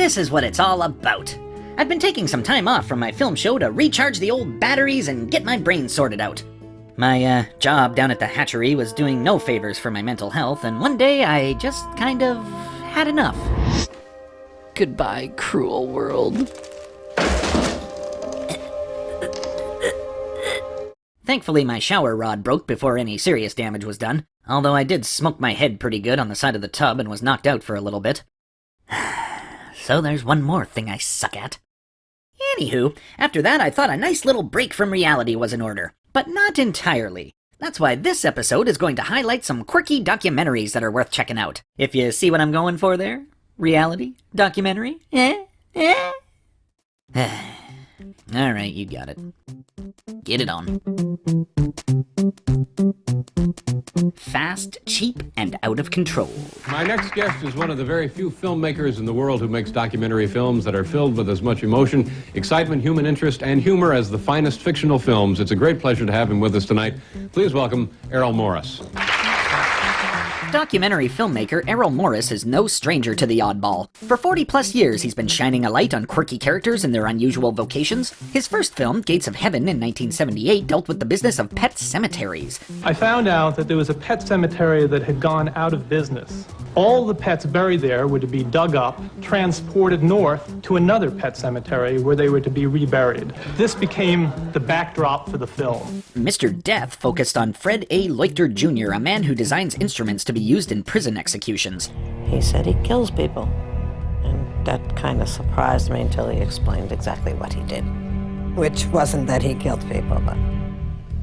this is what it's all about. I've been taking some time off from my film show to recharge the old batteries and get my brain sorted out. My job down at the hatchery was doing no favors for my mental health, and one day I just kind of had enough. Goodbye, cruel world. Thankfully, my shower rod broke before any serious damage was done, although I did smoke my head pretty good on the side of the tub and was knocked out for a little bit. So there's one more thing I suck at. Anywho, after that I thought a nice little break from reality was in order, but not entirely. That's why this episode is going to highlight some quirky documentaries that are worth checking out. If you see what I'm going for there? Reality? Documentary? Alright, you got it. Get it on. Fast, cheap, and out of control. My next guest is one of the very few filmmakers in the world who makes documentary films that are filled with as much emotion, excitement, human interest, and humor as the finest fictional films. It's a great pleasure to have him with us tonight. Please welcome Errol Morris. Documentary filmmaker Errol Morris is no stranger to the oddball. For 40-plus years, he's been shining a light on quirky characters and their unusual vocations. His first film, Gates of Heaven, in 1978, dealt with the business of pet cemeteries. I found out that there was a pet cemetery that had gone out of business. All the pets buried there were to be dug up, transported north to another pet cemetery where they were to be reburied. This became the backdrop for the film. Mr. Death focused on Fred A. Leuchter Jr., a man who designs instruments to be used in prison executions. He said he kills people, and that kind of surprised me until he explained exactly what he did. Which wasn't that he killed people, but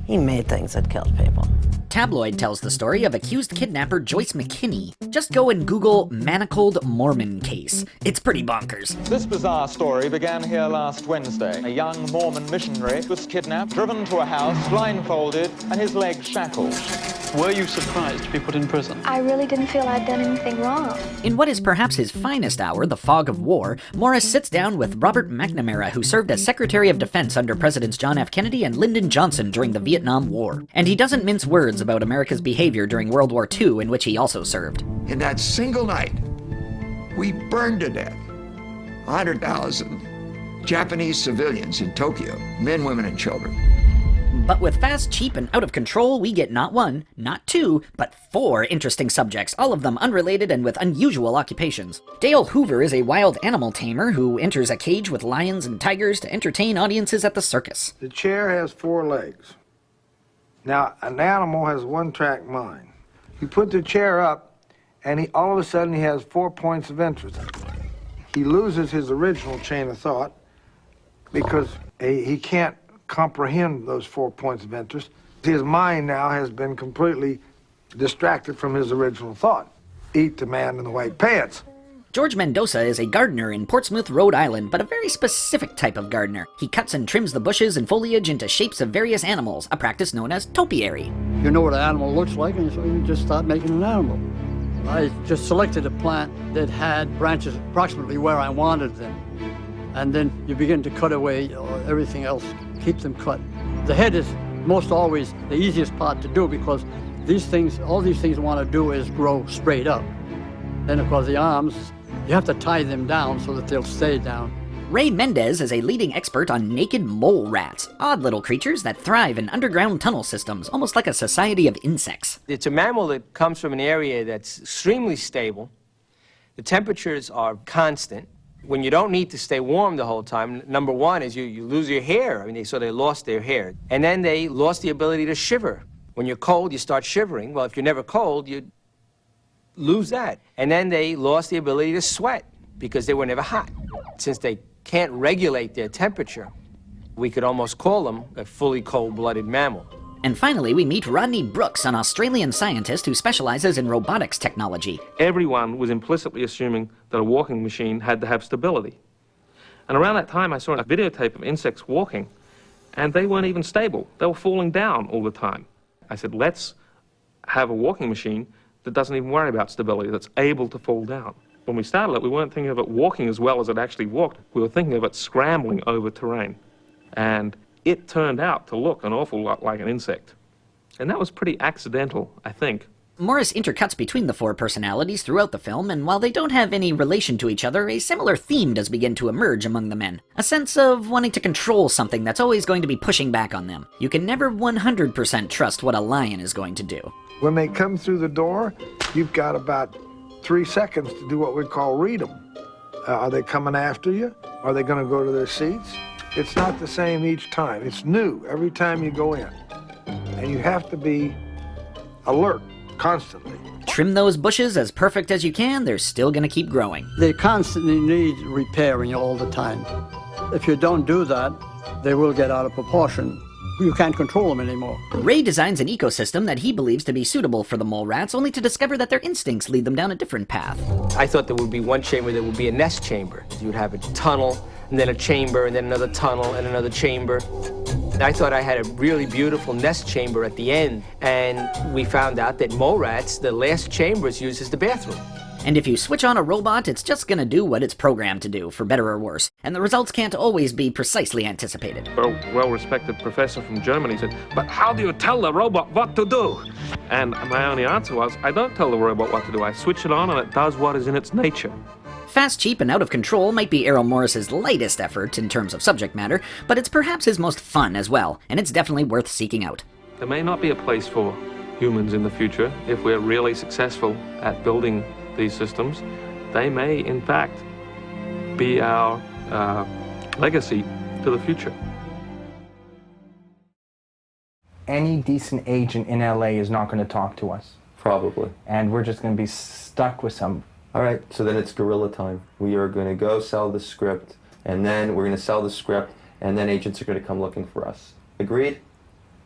he made things that killed people. Tabloid tells the story of accused kidnapper Joyce McKinney. Just go and Google manacled Mormon case. It's pretty bonkers. This bizarre story began here last Wednesday. A young Mormon missionary was kidnapped, driven to a house, blindfolded, and his legs shackled. Were you surprised to be put in prison? I really didn't feel I'd done anything wrong. In what is perhaps his finest hour, The Fog of War, Morris sits down with Robert McNamara, who served as Secretary of Defense under Presidents John F. Kennedy and Lyndon Johnson during the Vietnam War. And he doesn't mince words about America's behavior during World War II, in which he also served. In that single night, we burned to death 100,000 Japanese civilians in Tokyo, men, women, and children. But with Fast, Cheap, and Out of Control, we get not one, not two, but 4 interesting subjects, all of them unrelated and with unusual occupations. Dale Hoover is a wild animal tamer who enters a cage with lions and tigers to entertain audiences at the circus. The chair has 4 legs. Now, an animal has one-track mind. You put the chair up, and all of a sudden he has 4 points of interest. He loses his original chain of thought because he can't comprehend those 4 points of interest. His mind now has been completely distracted from his original thought. Eat the man in the white pants. George Mendoza is a gardener in Portsmouth, Rhode Island, but a very specific type of gardener. He cuts and trims the bushes and foliage into shapes of various animals, a practice known as topiary. You know what an animal looks like, and so you just start making an animal. I just selected a plant that had branches approximately where I wanted them. And then you begin to cut away everything else, keep them cut. The head is most always the easiest part to do because all these things want to do is grow straight up. Then, of course, the arms, you have to tie them down so that they'll stay down. Ray Mendez is a leading expert on naked mole rats, odd little creatures that thrive in underground tunnel systems, almost like a society of insects. It's a mammal that comes from an area that's extremely stable. The temperatures are constant. When you don't need to stay warm the whole time, number one is you lose your hair. I mean, they lost their hair. And then they lost the ability to shiver. When you're cold, you start shivering. Well, if you're never cold, you lose that. And then they lost the ability to sweat because they were never hot. Since they can't regulate their temperature, we could almost call them a fully cold-blooded mammal. And finally, we meet Rodney Brooks, an Australian scientist who specializes in robotics technology. Everyone was implicitly assuming that a walking machine had to have stability. And around that time, I saw a videotape of insects walking, and they weren't even stable. They were falling down all the time. I said, let's have a walking machine that doesn't even worry about stability, that's able to fall down. When we started it, we weren't thinking of it walking as well as it actually walked. We were thinking of it scrambling over terrain. And it turned out to look an awful lot like an insect. And that was pretty accidental, I think. Morris intercuts between the four personalities throughout the film, and while they don't have any relation to each other, a similar theme does begin to emerge among the men. A sense of wanting to control something that's always going to be pushing back on them. You can never 100% trust what a lion is going to do. When they come through the door, you've got about 3 seconds to do what we call read them. Are they coming after you? Are they going to go to their seats? It's not the same each time. It's new every time you go in. And you have to be alert constantly. Trim those bushes as perfect as you can, they're still gonna keep growing. They constantly need repairing all the time. If you don't do that, they will get out of proportion. You can't control them anymore. Ray designs an ecosystem that he believes to be suitable for the mole rats, only to discover that their instincts lead them down a different path. I thought there would be one chamber that would be a nest chamber. You would have a tunnel, and then a chamber, and then another tunnel, and another chamber. I thought I had a really beautiful nest chamber at the end, and we found out that mole rats, the last chamber is used as the bathroom. And if you switch on a robot, it's just gonna do what it's programmed to do, for better or worse, and the results can't always be precisely anticipated. A well-respected professor from Germany said, "But how do you tell the robot what to do?" And my only answer was, I don't tell the robot what to do. I switch it on and it does what is in its nature. Fast, Cheap, and Out of Control might be Errol Morris's lightest effort in terms of subject matter, but it's perhaps his most fun as well, and it's definitely worth seeking out. There may not be a place for humans in the future if we're really successful at building these systems. They may, in fact, be our legacy to the future. Any decent agent in LA is not going to talk to us. Probably. And we're just going to be stuck with some. All right, so then it's guerrilla time. We are going to go sell the script, and then we're going to sell the script, and then agents are going to come looking for us. Agreed?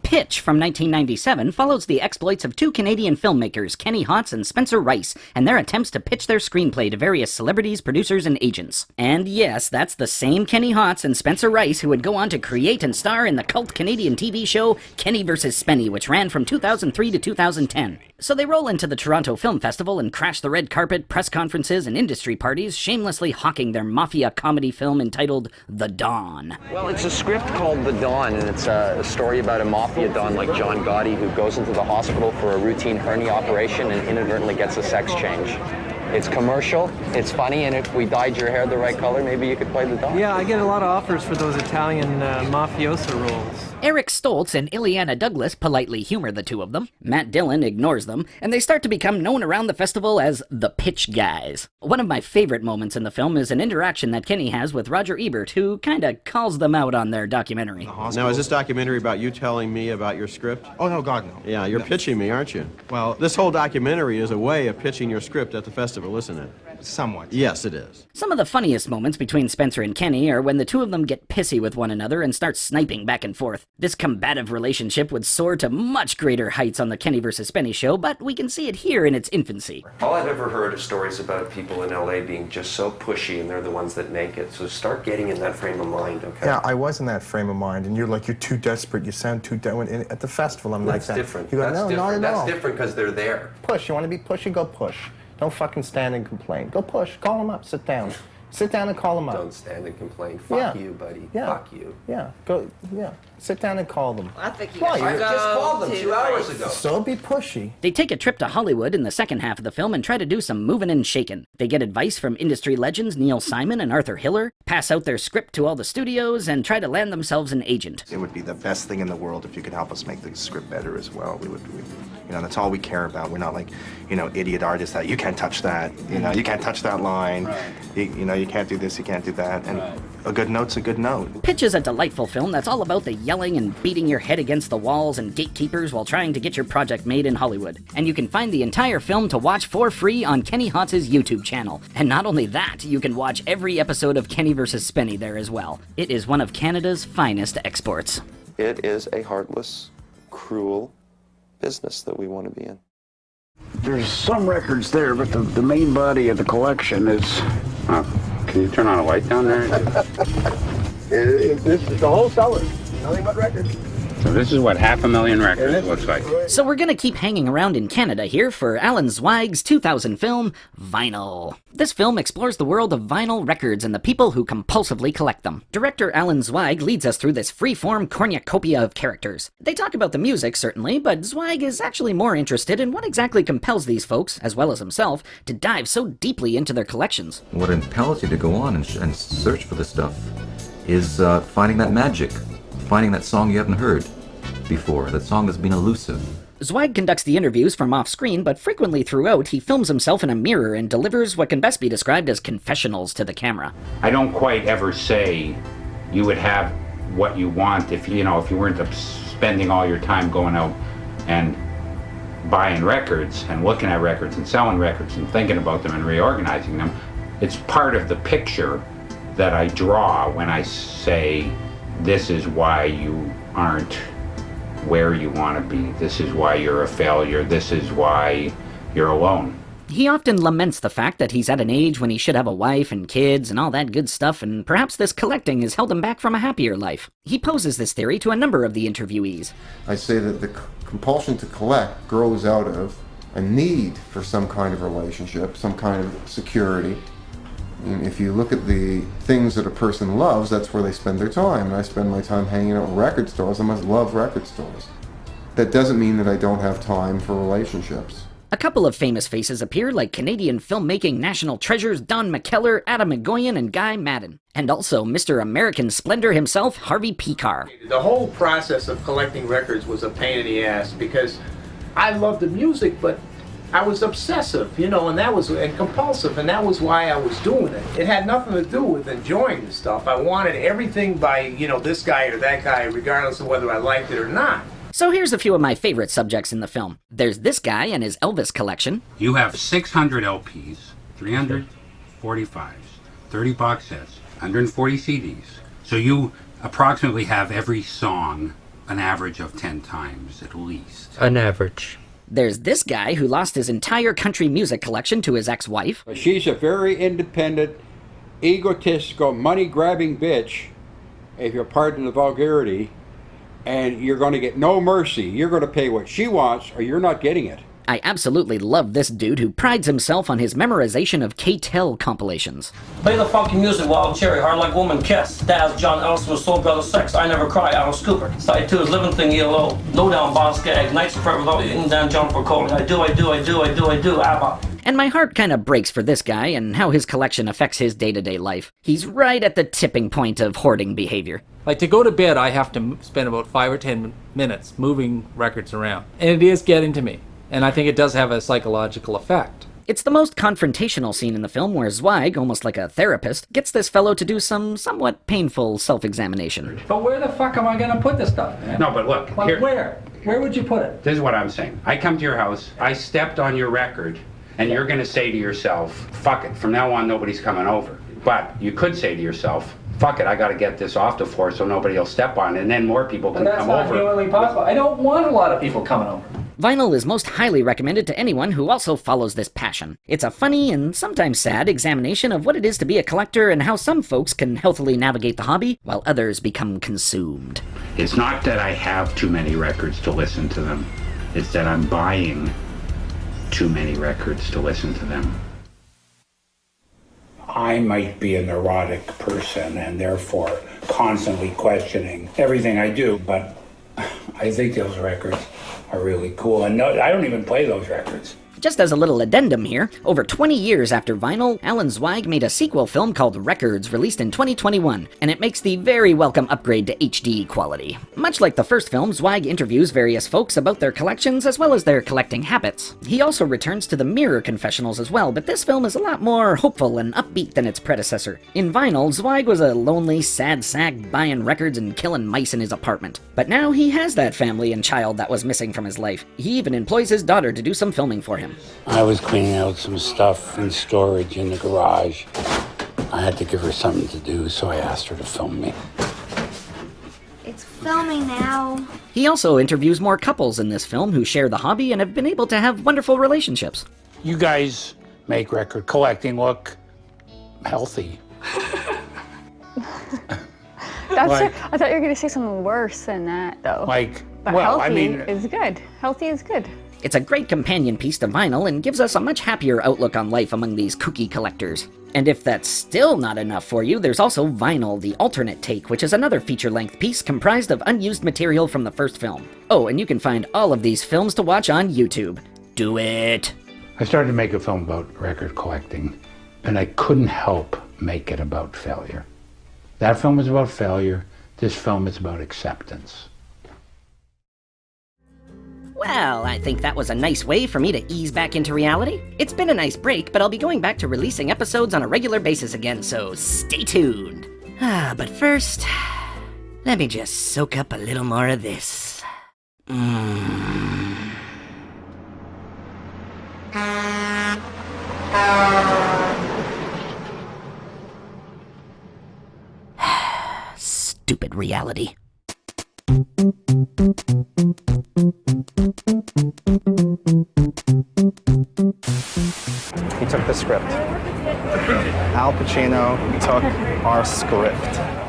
Pitch from 1997 follows the exploits of two Canadian filmmakers, Kenny Hotz and Spencer Rice, and their attempts to pitch their screenplay to various celebrities, producers, and agents. And yes, that's the same Kenny Hotz and Spencer Rice who would go on to create and star in the cult Canadian TV show Kenny vs. Spenny, which ran from 2003 to 2010. So they roll into the Toronto Film Festival and crash the red carpet, press conferences, and industry parties, shamelessly hawking their mafia comedy film entitled The Dawn. Well, it's a script called The Dawn, and it's a story about a mafia don like John Gotti who goes into the hospital for a routine hernia operation and inadvertently gets a sex change. It's commercial, it's funny, and if we dyed your hair the right color, maybe you could play the Don. Yeah, I get a lot of offers for those Italian mafioso roles. Eric Stoltz and Ileana Douglas politely humor the two of them. Matt Dillon ignores them, and they start to become known around the festival as the Pitch Guys. One of my favorite moments in the film is an interaction that Kenny has with Roger Ebert, who kinda calls them out on their documentary. Now, is this documentary about you telling me about your script? Oh, no, God, no. Yeah, you're pitching me, aren't you? Well, this whole documentary is a way of pitching your script at the festival, isn't it? Somewhat. Yes, it is. Some of the funniest moments between Spencer and Kenny are when the two of them get pissy with one another and start sniping back and forth. This combative relationship would soar to much greater heights on the Kenny vs. Spenny show, but we can see it here in its infancy. All I've ever heard are stories about people in LA being just so pushy and they're the ones that make it. So start getting in that frame of mind, okay? Yeah, I was in that frame of mind, and you're too desperate, you sound too desperate. At the festival, I'm That's like that. Different. You go, That's no, different. not at all. That's different because they're there. Push, you want to be pushy, go push. Don't fucking stand and complain. Go push, call them up, sit down. Sit down and call them up. Don't stand and complain. Fuck you, buddy. Yeah. Fuck you. Yeah, go, yeah. Sit down and call them. I think you I just called them 2 hours ago. So be pushy. They take a trip to Hollywood in the second half of the film and try to do some moving and shaking. They get advice from industry legends Neil Simon and Arthur Hiller, pass out their script to all the studios, and try to land themselves an agent. It would be the best thing in the world if you could help us make the script better as well. That's all we care about. We're not like, idiot artists that you can't touch that. You can't touch that line. Right. You can't do this, you can't do that. And a good note's a good note. Pitch is a delightful film that's all about the yelling and beating your head against the walls and gatekeepers while trying to get your project made in Hollywood. And you can find the entire film to watch for free on Kenny Hotz's YouTube channel. And not only that, you can watch every episode of Kenny vs. Spenny there as well. It is one of Canada's finest exports. It is a heartless, cruel business that we want to be in. There's some records there, but the main body of the collection is... can you turn on a light down there? This is the whole cellar. Nothing but records. So this is what 500,000 records looks like. So we're gonna keep hanging around in Canada here for Alan Zweig's 2000 film, Vinyl. This film explores the world of vinyl records and the people who compulsively collect them. Director Alan Zweig leads us through this free-form cornucopia of characters. They talk about the music, certainly, but Zweig is actually more interested in what exactly compels these folks, as well as himself, to dive so deeply into their collections. What impels you to go on and search for this stuff is finding that magic, finding that song you haven't heard before, that song that's been elusive. Zweig conducts the interviews from off-screen, but frequently throughout he films himself in a mirror and delivers what can best be described as confessionals to the camera. I don't quite ever say you would have what you want if you weren't spending all your time going out and buying records and looking at records and selling records and thinking about them and reorganizing them. It's part of the picture that I draw when I say this is why you aren't where you want to be. This is why you're a failure. This is why you're alone. He often laments the fact that he's at an age when he should have a wife and kids and all that good stuff, and perhaps this collecting has held him back from a happier life. He poses this theory to a number of the interviewees. I say that the compulsion to collect grows out of a need for some kind of relationship, some kind of security. And if you look at the things that a person loves, that's where they spend their time. And I spend my time hanging out in record stores. I must love record stores. That doesn't mean that I don't have time for relationships. A couple of famous faces appear, like Canadian filmmaking national treasures Don McKellar, Adam McGoyan, and Guy Madden. And also Mr. American Splendor himself, Harvey Pekar. The whole process of collecting records was a pain in the ass because I loved the music, but I was obsessive, and compulsive, and that was why I was doing it. It had nothing to do with enjoying the stuff. I wanted everything by, this guy or that guy, regardless of whether I liked it or not. So here's a few of my favorite subjects in the film. There's this guy and his Elvis collection. You have 600 LPs, 300 45s, 30 box sets, 140 CDs. So you approximately have every song an average of 10 times at least. An average. There's this guy who lost his entire country music collection to his ex-wife. She's a very independent, egotistical, money-grabbing bitch, if you'll pardon the vulgarity, and you're going to get no mercy. You're going to pay what she wants, or you're not getting it. I absolutely love this dude who prides himself on his memorization of K-Tel compilations. Play the funky music, Wild Cherry, Hard Like Woman, Kiss, Daz, John Ellison, Soul Brother Sex, I Never Cry, Alice Cooper, Side 2 is Living Thing, ELO, Low Down, Boss Gag, Nights of Forever, Without You, Down, John for Cold, I Do, ABBA. And my heart kind of breaks for this guy and how his collection affects his day-to-day life. He's right at the tipping point of hoarding behavior. Like, to go to bed, I have to spend about 5 or 10 minutes moving records around. And it is getting to me. And I think it does have a psychological effect. It's the most confrontational scene in the film where Zweig, almost like a therapist, gets this fellow to do some somewhat painful self-examination. But where the fuck am I going to put this stuff, man? No, but look, Like, where? Where would you put it? This is what I'm saying. I come to your house, I stepped on your record, and you're going to say to yourself, fuck it, from now on nobody's coming over. But you could say to yourself, fuck it, I got to get this off the floor so nobody will step on it, and then more people can come over. But that's not humanly possible. I don't want a lot of people coming over. Vinyl is most highly recommended to anyone who also follows this passion. It's a funny and sometimes sad examination of what it is to be a collector and how some folks can healthily navigate the hobby while others become consumed. It's not that I have too many records to listen to them. It's that I'm buying too many records to listen to them. I might be a neurotic person and therefore constantly questioning everything I do, but I think those records are really cool. And no, I don't even play those records. Just as a little addendum here, over 20 years after Vinyl, Alan Zweig made a sequel film called Records, released in 2021, and it makes the very welcome upgrade to HD quality. Much like the first film, Zweig interviews various folks about their collections as well as their collecting habits. He also returns to the mirror confessionals as well, but this film is a lot more hopeful and upbeat than its predecessor. In Vinyl, Zweig was a lonely, sad sack buying records and killing mice in his apartment. But now he has that family and child that was missing from his life. He even employs his daughter to do some filming for him. I was cleaning out some stuff in storage in the garage. I had to give her something to do, so I asked her to film me. It's filming now. He also interviews more couples in this film who share the hobby and have been able to have wonderful relationships. You guys make record collecting look healthy. I thought you were gonna say something worse than that, though. But well, healthy I mean, is good. Healthy is good. It's a great companion piece to vinyl and gives us a much happier outlook on life among these kooky collectors. And if that's still not enough for you, there's also Vinyl, the alternate take, which is another feature-length piece comprised of unused material from the first film. Oh, and you can find all of these films to watch on YouTube. Do it! I started to make a film about record collecting, and I couldn't help make it about failure. That film is about failure. This film is about acceptance. Well, I think that was a nice way for me to ease back into reality. It's been a nice break, but I'll be going back to releasing episodes on a regular basis again, so stay tuned. But first, let me just soak up a little more of this. Stupid reality. He took the script. Al Pacino took our script.